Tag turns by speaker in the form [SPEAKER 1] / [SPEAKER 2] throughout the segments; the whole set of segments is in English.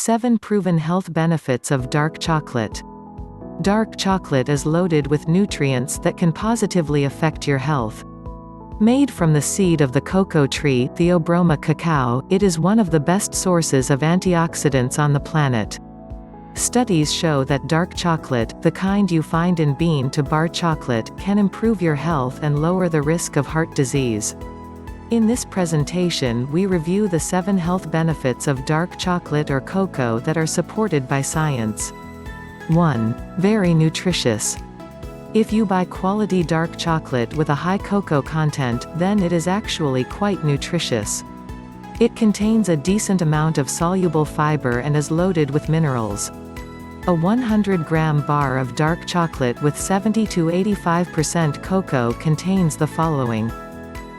[SPEAKER 1] 7 Proven health benefits of dark chocolate. Dark chocolate is loaded with nutrients that can positively affect your health. Made from the seed of the cocoa tree, Theobroma cacao, it is one of the best sources of antioxidants on the planet. Studies show that dark chocolate, the kind you find in bean to bar chocolate, can improve your health and lower the risk of heart disease. In this presentation we review the 7 health benefits of dark chocolate or cocoa that are supported by science. 1. Very nutritious. If you buy quality dark chocolate with a high cocoa content, then it is actually quite nutritious. It contains a decent amount of soluble fiber and is loaded with minerals. A 100-gram bar of dark chocolate with 70 to 85% cocoa contains the following: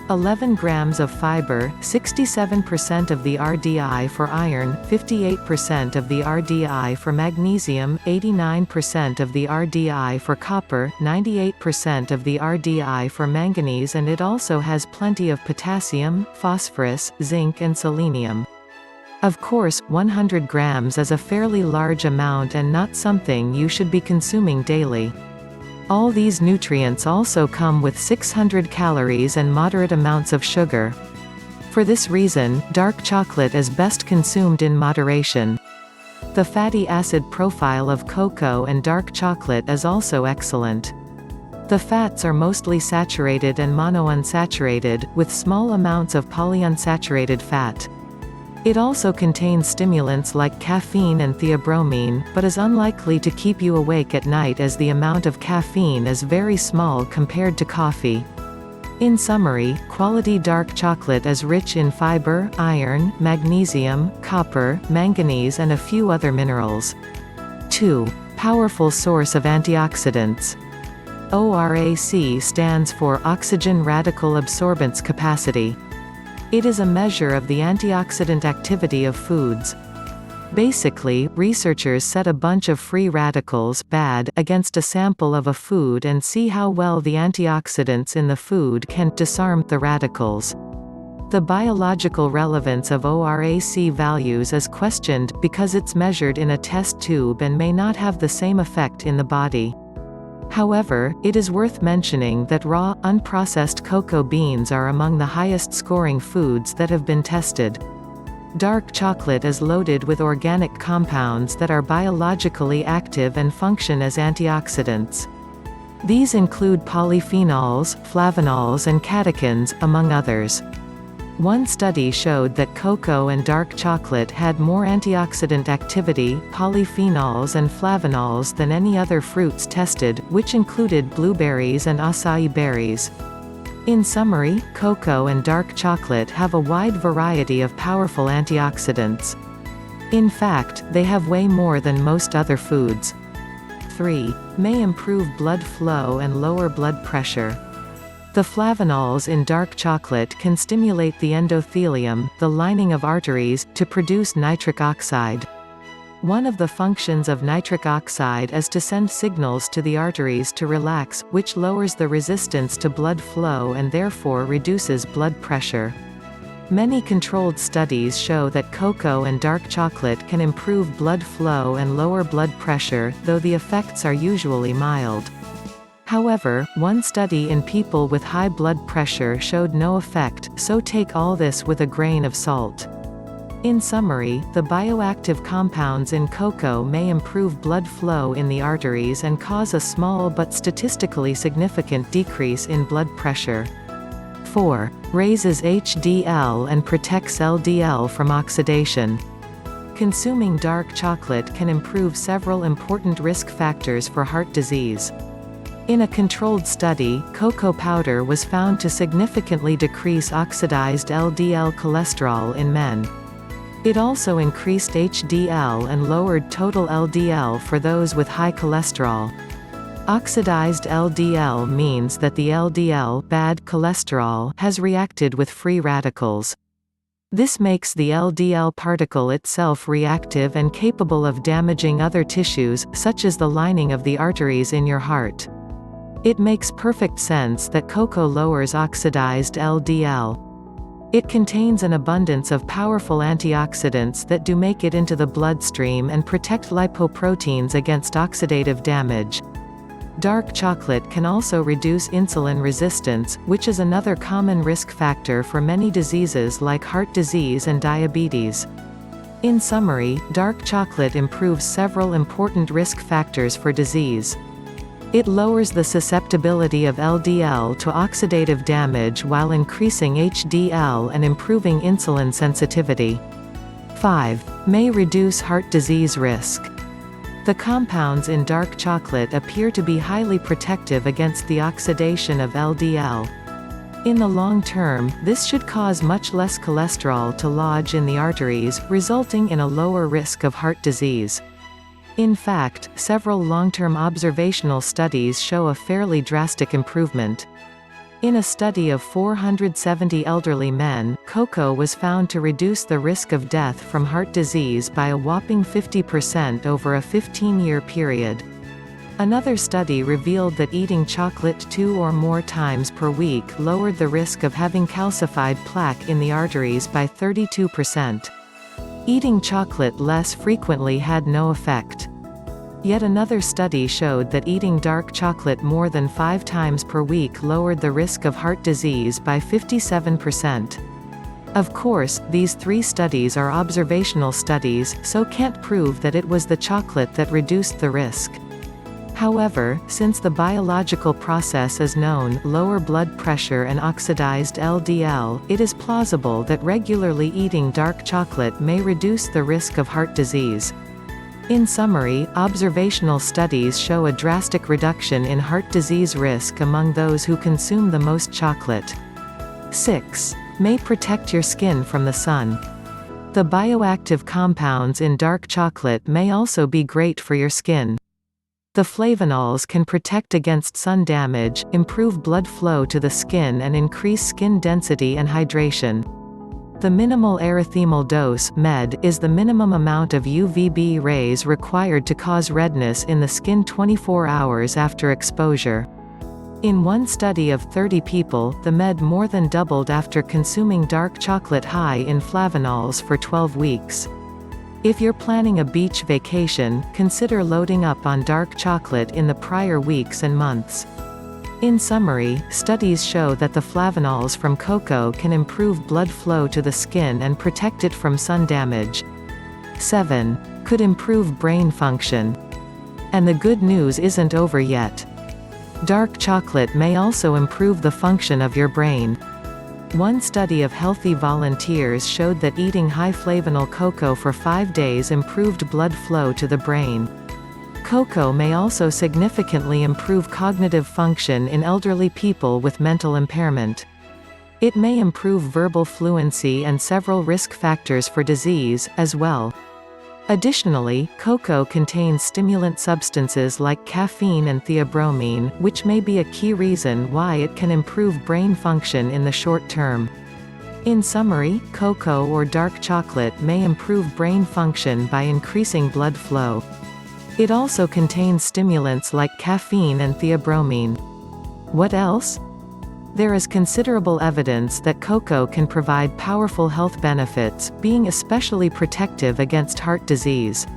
[SPEAKER 1] 11 grams of fiber, 67% of the RDI for iron, 58% of the RDI for magnesium, 89% of the RDI for copper, 98% of the RDI for manganese, and it also has plenty of potassium, phosphorus, zinc and selenium. Of course, 100 grams is a fairly large amount and not something you should be consuming daily. All these nutrients also come with 600 calories and moderate amounts of sugar. For this reason, dark chocolate is best consumed in moderation. The fatty acid profile of cocoa and dark chocolate is also excellent. The fats are mostly saturated and monounsaturated, with small amounts of polyunsaturated fat. It also contains stimulants like caffeine and theobromine, but is unlikely to keep you awake at night as the amount of caffeine is very small compared to coffee. In summary, quality dark chocolate is rich in fiber, iron, magnesium, copper, manganese and a few other minerals. 2. Powerful source of antioxidants. ORAC stands for Oxygen Radical Absorbance Capacity. It is a measure of the antioxidant activity of foods. Basically, researchers set a bunch of free radicals bad against a sample of a food and see how well the antioxidants in the food can disarm the radicals. The biological relevance of ORAC values is questioned, because it's measured in a test tube and may not have the same effect in the body. However, it is worth mentioning that raw, unprocessed cocoa beans are among the highest-scoring foods that have been tested. Dark chocolate is loaded with organic compounds that are biologically active and function as antioxidants. These include polyphenols, flavonols and catechins, among others. One study showed that cocoa and dark chocolate had more antioxidant activity, polyphenols and flavonols than any other fruits tested, which included blueberries and acai berries. In summary, cocoa and dark chocolate have a wide variety of powerful antioxidants. In fact, they have way more than most other foods. 3. May improve blood flow and lower blood pressure. The flavonols in dark chocolate can stimulate the endothelium, the lining of arteries, to produce nitric oxide. One of the functions of nitric oxide is to send signals to the arteries to relax, which lowers the resistance to blood flow and therefore reduces blood pressure. Many controlled studies show that cocoa and dark chocolate can improve blood flow and lower blood pressure, though the effects are usually mild. However, one study in people with high blood pressure showed no effect, so take all this with a grain of salt. In summary, the bioactive compounds in cocoa may improve blood flow in the arteries and cause a small but statistically significant decrease in blood pressure. 4. Raises HDL and protects LDL from oxidation. Consuming dark chocolate can improve several important risk factors for heart disease. In a controlled study, cocoa powder was found to significantly decrease oxidized LDL cholesterol in men. It also increased HDL and lowered total LDL for those with high cholesterol. Oxidized LDL means that the LDL, bad cholesterol, has reacted with free radicals. This makes the LDL particle itself reactive and capable of damaging other tissues, such as the lining of the arteries in your heart. It makes perfect sense that cocoa lowers oxidized LDL. It contains an abundance of powerful antioxidants that do make it into the bloodstream and protect lipoproteins against oxidative damage. Dark chocolate can also reduce insulin resistance, which is another common risk factor for many diseases like heart disease and diabetes. In summary, dark chocolate improves several important risk factors for disease. It lowers the susceptibility of LDL to oxidative damage while increasing HDL and improving insulin sensitivity. 5. May reduce heart disease risk. The compounds in dark chocolate appear to be highly protective against the oxidation of LDL. In the long term, this should cause much less cholesterol to lodge in the arteries, resulting in a lower risk of heart disease. In fact, several long-term observational studies show a fairly drastic improvement. In a study of 470 elderly men, cocoa was found to reduce the risk of death from heart disease by a whopping 50% over a 15-year period. Another study revealed that eating chocolate 2 or more times per week lowered the risk of having calcified plaque in the arteries by 32%. Eating chocolate less frequently had no effect. Yet another study showed that eating dark chocolate more than 5 times per week lowered the risk of heart disease by 57%. Of course, these 3 studies are observational studies, so can't prove that it was the chocolate that reduced the risk. However, since the biological process is known, lower blood pressure and oxidized LDL, it is plausible that regularly eating dark chocolate may reduce the risk of heart disease. In summary, observational studies show a drastic reduction in heart disease risk among those who consume the most chocolate. 6. May protect your skin from the sun. The bioactive compounds in dark chocolate may also be great for your skin. The flavonols can protect against sun damage, improve blood flow to the skin and increase skin density and hydration. The minimal erythemal dose (MED) is the minimum amount of UVB rays required to cause redness in the skin 24 hours after exposure. In one study of 30 people, the MED more than doubled after consuming dark chocolate high in flavonols for 12 weeks. If you're planning a beach vacation, consider loading up on dark chocolate in the prior weeks and months. In summary, studies show that the flavonols from cocoa can improve blood flow to the skin and protect it from sun damage. 7. Could improve brain function. And the good news isn't over yet. Dark chocolate may also improve the function of your brain. One study of healthy volunteers showed that eating high flavanol cocoa for 5 days improved blood flow to the brain. Cocoa may also significantly improve cognitive function in elderly people with mental impairment. It may improve verbal fluency and several risk factors for disease, as well. Additionally, cocoa contains stimulant substances like caffeine and theobromine, which may be a key reason why it can improve brain function in the short term. In summary, cocoa or dark chocolate may improve brain function by increasing blood flow. It also contains stimulants like caffeine and theobromine. What else? There is considerable evidence that cocoa can provide powerful health benefits, being especially protective against heart disease.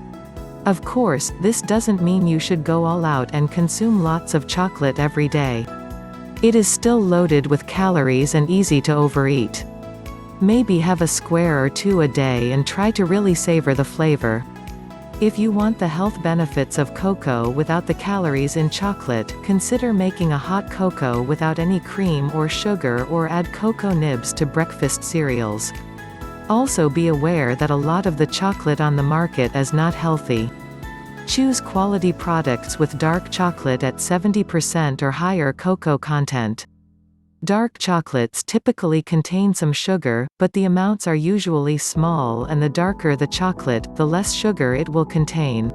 [SPEAKER 1] Of course, this doesn't mean you should go all out and consume lots of chocolate every day. It is still loaded with calories and easy to overeat. Maybe have a square or 2 a day and try to really savor the flavor. If you want the health benefits of cocoa without the calories in chocolate, consider making a hot cocoa without any cream or sugar or add cocoa nibs to breakfast cereals. Also be aware that a lot of the chocolate on the market is not healthy. Choose quality products with dark chocolate at 70% or higher cocoa content. Dark chocolates typically contain some sugar, but the amounts are usually small, and the darker the chocolate, the less sugar it will contain.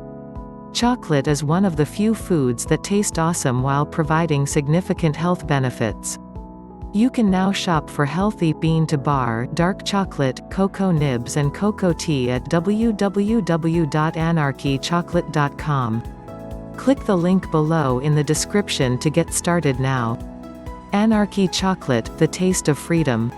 [SPEAKER 1] Chocolate is one of the few foods that taste awesome while providing significant health benefits. You can now shop for healthy bean-to-bar, dark chocolate, cocoa nibs and cocoa tea at www.anarchychocolate.com. Click the link below in the description to get started now. Anarchy Chocolate, the taste of freedom.